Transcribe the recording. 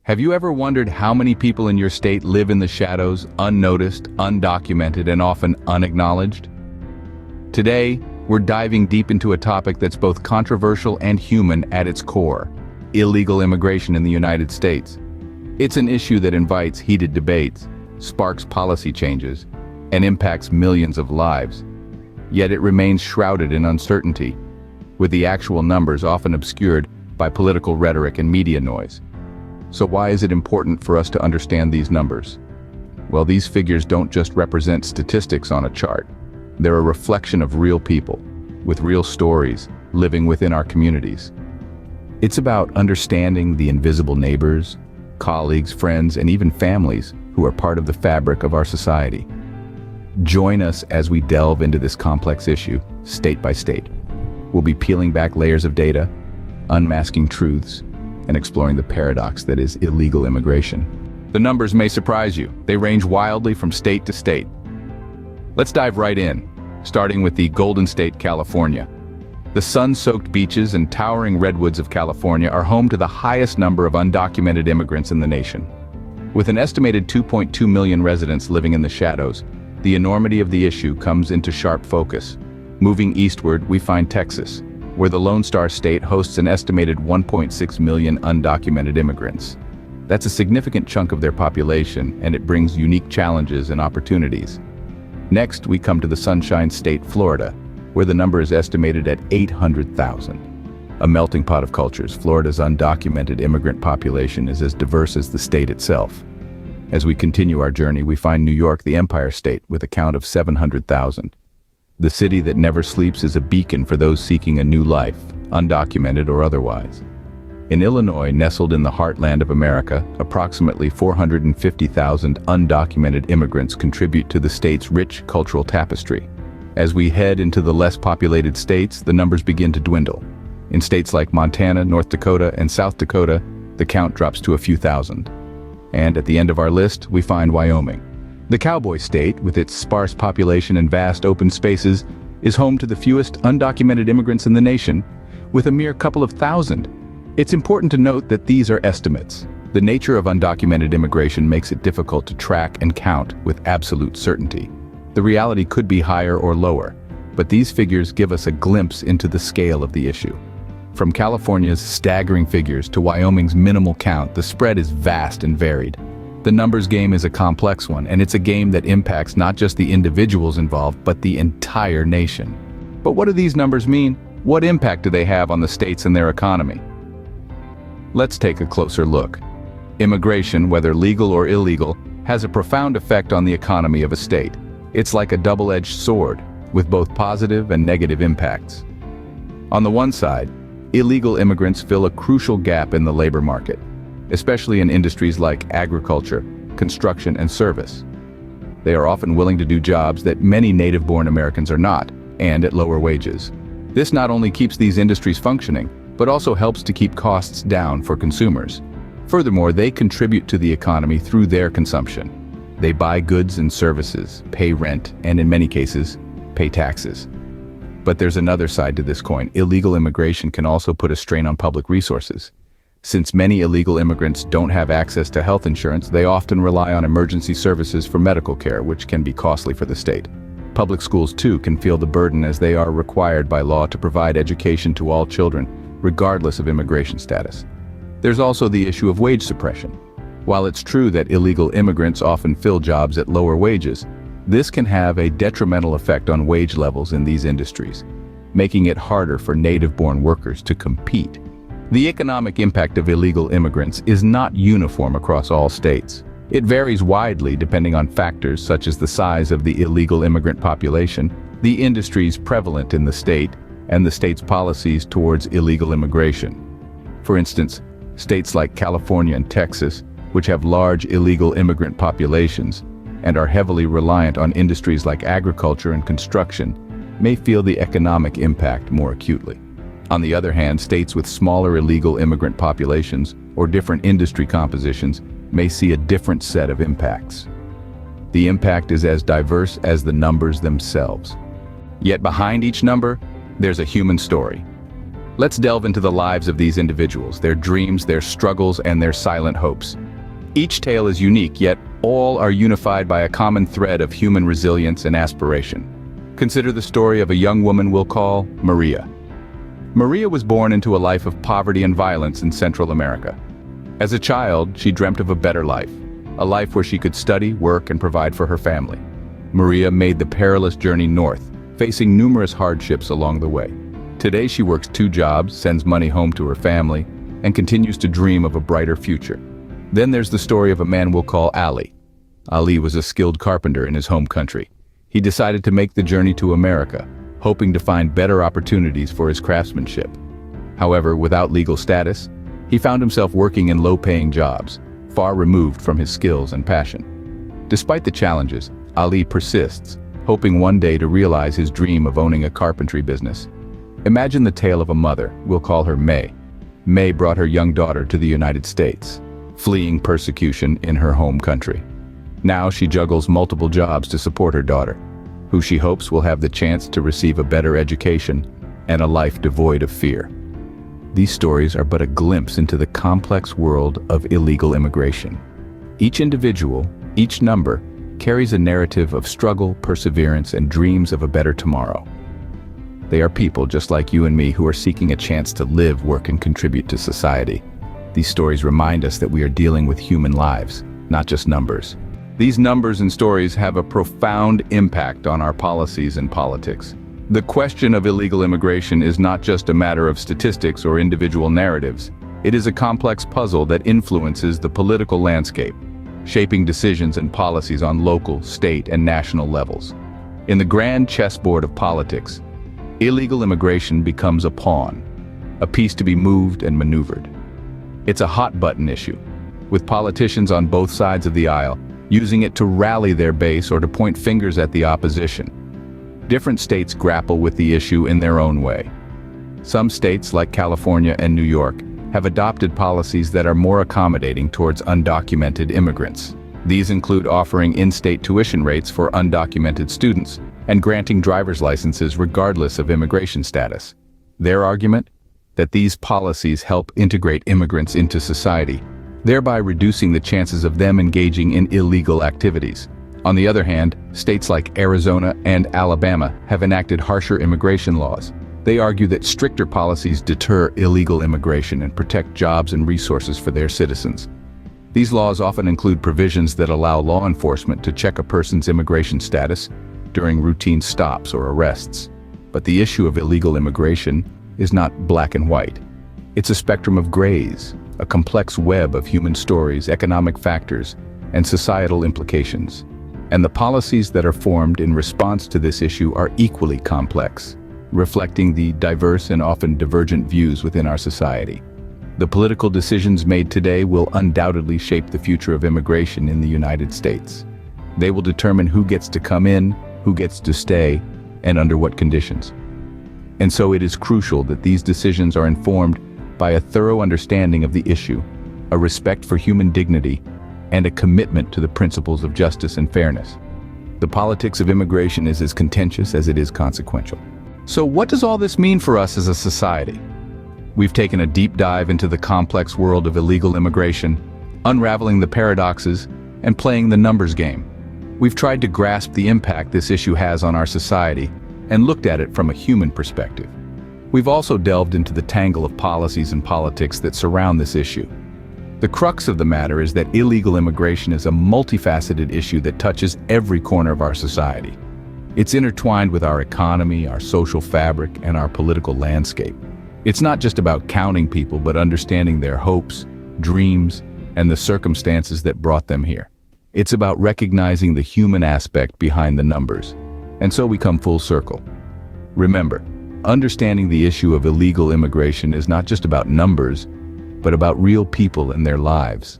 Have you ever wondered how many people in your state live in the shadows, unnoticed, undocumented, and often unacknowledged? Today, we're diving deep into a topic that's both controversial and human at its core: illegal immigration in the United States. It's an issue that invites heated debates, sparks policy changes, and impacts millions of lives. Yet it remains shrouded in uncertainty, with the actual numbers often obscured by political rhetoric and media noise. So why is it important for us to understand these numbers? Well, these figures don't just represent statistics on a chart. They're a reflection of real people, with real stories, living within our communities. It's about understanding the invisible neighbors, colleagues, friends, and even families who are part of the fabric of our society. Join us as we delve into this complex issue, state by state. We'll be peeling back layers of data, unmasking truths, and exploring the paradox that is illegal immigration. The numbers may surprise you. They range wildly from state to state. Let's dive right in, starting with the Golden State, California. The sun-soaked beaches and towering redwoods of California are home to the highest number of undocumented immigrants in the nation. With an estimated 2.2 million residents living in the shadows, the enormity of the issue comes into sharp focus. Moving eastward, we find Texas, where the Lone Star State hosts an estimated 1.6 million undocumented immigrants. That's a significant chunk of their population, and it brings unique challenges and opportunities. Next, we come to the Sunshine State, Florida, where the number is estimated at 800,000. A melting pot of cultures, Florida's undocumented immigrant population is as diverse as the state itself. As we continue our journey, we find New York, the Empire State, with a count of 700,000. The city that never sleeps is a beacon for those seeking a new life, undocumented or otherwise. In Illinois, nestled in the heartland of America, approximately 450,000 undocumented immigrants contribute to the state's rich cultural tapestry. As we head into the less populated states, the numbers begin to dwindle. In states like Montana, North Dakota, and South Dakota, the count drops to a few thousand. And at the end of our list, we find Wyoming. The Cowboy State, with its sparse population and vast open spaces, is home to the fewest undocumented immigrants in the nation, with a mere couple of thousand. It's important to note that these are estimates. The nature of undocumented immigration makes it difficult to track and count with absolute certainty. The reality could be higher or lower, but these figures give us a glimpse into the scale of the issue. From California's staggering figures to Wyoming's minimal count, the spread is vast and varied. The numbers game is a complex one, and it's a game that impacts not just the individuals involved, but the entire nation. But what do these numbers mean? What impact do they have on the states and their economy? Let's take a closer look. Immigration, whether legal or illegal, has a profound effect on the economy of a state. It's like a double-edged sword, with both positive and negative impacts. On the one side, illegal immigrants fill a crucial gap in the labor market, especially in industries like agriculture, construction, and service. They are often willing to do jobs that many native-born Americans are not, and at lower wages. This not only keeps these industries functioning, but also helps to keep costs down for consumers. Furthermore, they contribute to the economy through their consumption. They buy goods and services, pay rent, and in many cases, pay taxes. But there's another side to this coin. Illegal immigration can also put a strain on public resources. Since many illegal immigrants don't have access to health insurance, they often rely on emergency services for medical care, which can be costly for the state. Public schools, too, can feel the burden as they are required by law to provide education to all children, regardless of immigration status. There's also the issue of wage suppression. While it's true that illegal immigrants often fill jobs at lower wages, this can have a detrimental effect on wage levels in these industries, making it harder for native-born workers to compete. The economic impact of illegal immigrants is not uniform across all states. It varies widely depending on factors such as the size of the illegal immigrant population, the industries prevalent in the state, and the state's policies towards illegal immigration. For instance, states like California and Texas, which have large illegal immigrant populations and are heavily reliant on industries like agriculture and construction, may feel the economic impact more acutely. On the other hand, states with smaller illegal immigrant populations or different industry compositions may see a different set of impacts. The impact is as diverse as the numbers themselves. Yet behind each number, there's a human story. Let's delve into the lives of these individuals, their dreams, their struggles, and their silent hopes. Each tale is unique, yet all are unified by a common thread of human resilience and aspiration. Consider the story of a young woman we'll call Maria. Maria was born into a life of poverty and violence in Central America. As a child, she dreamt of a better life, a life where she could study, work, and provide for her family. Maria made the perilous journey north, facing numerous hardships along the way. Today she works 2 jobs, sends money home to her family, and continues to dream of a brighter future. Then there's the story of a man we'll call Ali. Ali was a skilled carpenter in his home country. He decided to make the journey to America, hoping to find better opportunities for his craftsmanship. However, without legal status, he found himself working in low-paying jobs, far removed from his skills and passion. Despite the challenges, Ali persists, hoping one day to realize his dream of owning a carpentry business. Imagine the tale of a mother, we'll call her May. May brought her young daughter to the United States, fleeing persecution in her home country. Now she juggles multiple jobs to support her daughter, who she hopes will have the chance to receive a better education and a life devoid of fear. These stories are but a glimpse into the complex world of illegal immigration. Each individual, each number, carries a narrative of struggle, perseverance, and dreams of a better tomorrow. They are people just like you and me who are seeking a chance to live, work, and contribute to society. These stories remind us that we are dealing with human lives, not just numbers. These numbers and stories have a profound impact on our policies and politics. The question of illegal immigration is not just a matter of statistics or individual narratives. It is a complex puzzle that influences the political landscape, shaping decisions and policies on local, state, and national levels. In the grand chessboard of politics, illegal immigration becomes a pawn, a piece to be moved and maneuvered. It's a hot-button issue, with politicians on both sides of the aisle using it to rally their base or to point fingers at the opposition. Different states grapple with the issue in their own way. Some states, like California and New York, have adopted policies that are more accommodating towards undocumented immigrants. These include offering in-state tuition rates for undocumented students and granting driver's licenses regardless of immigration status. Their argument? That these policies help integrate immigrants into society, thereby reducing the chances of them engaging in illegal activities. On the other hand, states like Arizona and Alabama have enacted harsher immigration laws. They argue that stricter policies deter illegal immigration and protect jobs and resources for their citizens. These laws often include provisions that allow law enforcement to check a person's immigration status during routine stops or arrests. But the issue of illegal immigration is not black and white. It's a spectrum of grays, a complex web of human stories, economic factors, and societal implications. And the policies that are formed in response to this issue are equally complex, reflecting the diverse and often divergent views within our society. The political decisions made today will undoubtedly shape the future of immigration in the United States. They will determine who gets to come in, who gets to stay, and under what conditions. And so it is crucial that these decisions are informed by a thorough understanding of the issue, a respect for human dignity, and a commitment to the principles of justice and fairness. The politics of immigration is as contentious as it is consequential. So what does all this mean for us as a society? We've taken a deep dive into the complex world of illegal immigration, unraveling the paradoxes and playing the numbers game. We've tried to grasp the impact this issue has on our society and looked at it from a human perspective. We've also delved into the tangle of policies and politics that surround this issue. The crux of the matter is that illegal immigration is a multifaceted issue that touches every corner of our society. It's intertwined with our economy, our social fabric, and our political landscape. It's not just about counting people, but understanding their hopes, dreams, and the circumstances that brought them here. It's about recognizing the human aspect behind the numbers. And so we come full circle. Remember, understanding the issue of illegal immigration is not just about numbers, but about real people and their lives.